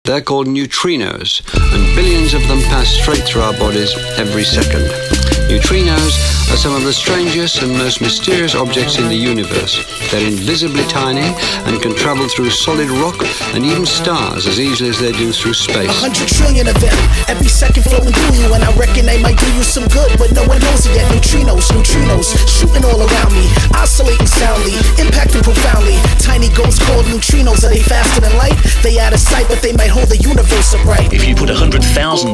They're called neutrinos, and billions of them pass straight through our bodies every second. Neutrinos are some of the strangest and most mysterious objects in the universe. They're invisibly tiny and can travel through solid rock and even stars as easily as they do through space. 100 trillion of them, every second floating through you, and I reckon they might do you some good, but no one knows it yet. Neutrinos, shooting all around me, oscillating soundly, impacting profoundly. Tiny ghosts called neutrinos, are they faster than light? They out of sight, but they might hold the universe upright. If you put 100,000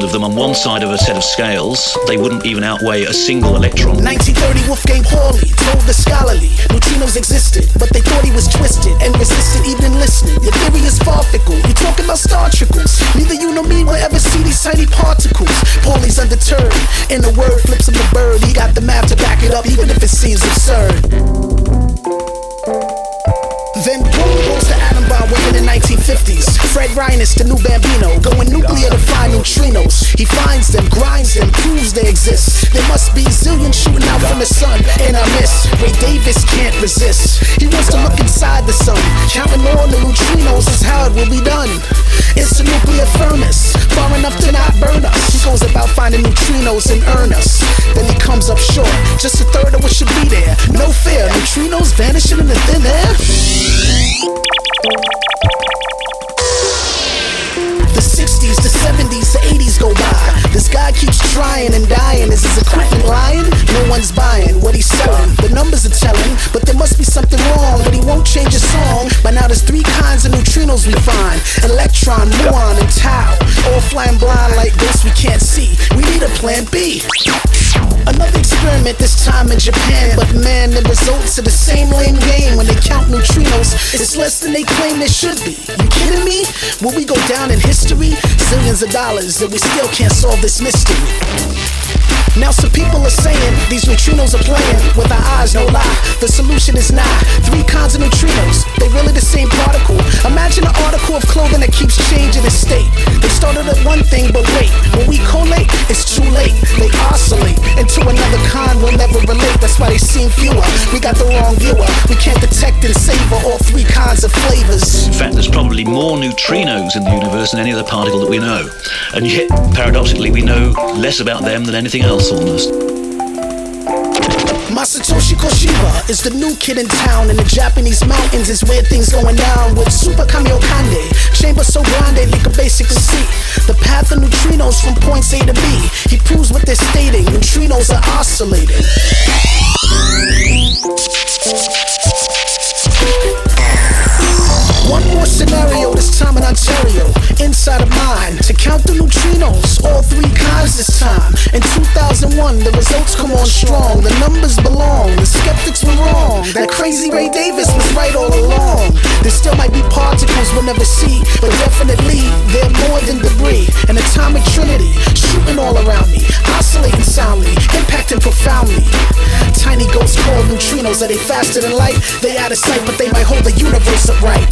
of them on one side of a set of scales, they wouldn't even outweigh a single electron. 1930, Wolfgang Pauli told the scholarly neutrinos existed, but they thought he was twisted and resisted even listening. Your theory is far fickle, you talking about star trickles. Neither you nor me will ever see these tiny particles. Pauli's undeterred, in a word flips him the bird. He got the math to back it up even if it seems absurd. Then boom goes the atom bomb within the 1950s. Fred Rhinus, the new Bambino, going nuclear to find neutrinos. He finds them, grinds them, proves they exist. There must be zillions shooting out from the sun, and I miss. Ray Davis can't resist. He wants to look inside the sun. Counting all the neutrinos is how it will be done. It's a nuclear furnace, far enough to not burn us. He goes about finding neutrinos and earn us. Then he comes up short, just a third of what should be there. No fear, neutrinos vanishing in the thin air. The 60s, the 70s, the 80s go by. This guy keeps trying and dying. Is his equipment lying? No one's buying what he's selling. The numbers are telling, but there must be something wrong. But he won't change his song. By now there's 3 kinds of neutrinos we find: electron, muon, and tau. All flying blind like ghosts we can't see. We need a plan B. Another experiment, this time in Japan. But man, the results are the same lame game. When they count neutrinos, it's less than they claim there should be. You kidding me? Will we go down in history? Zillions of dollars, and we still can't solve this mystery. Now some people are saying these neutrinos are playing with our eyes, no lie. The solution is nah. 3 kinds of neutrinos, they really the same particle. Imagine an article of clothing that keeps changing its state. They started at one thing, but wait, when we collate, it's too late. They oscillate into another kind we'll never relate. That's why they seem fewer. We got the wrong viewer. We can't detect and savor all 3 kinds of flavors. In fact, there's probably more neutrinos in the universe than any other particle that we know. And yet, paradoxically, we know less about them than anything else almost. Masatoshi Koshiba is the new kid in town. In the Japanese mountains is where things going down. With Super Kamiokande, chamber so grande they can basically see the path of neutrinos from points A to B. He proves what they're stating, neutrinos are oscillating. One more scenario, this time in Ontario, inside of mine, to count the neutrinos, all 3 kinds this time. In 2001, the results come on strong, the numbers belong, the skeptics were wrong. That crazy Ray Davis was right all along. There still might be particles we'll never see, but definitely they're more than debris. An atomic trinity, shooting all around me, oscillating soundly, impacting profoundly. Tiny ghosts called neutrinos, are they faster than light? They out of sight, but they might hold the universe upright.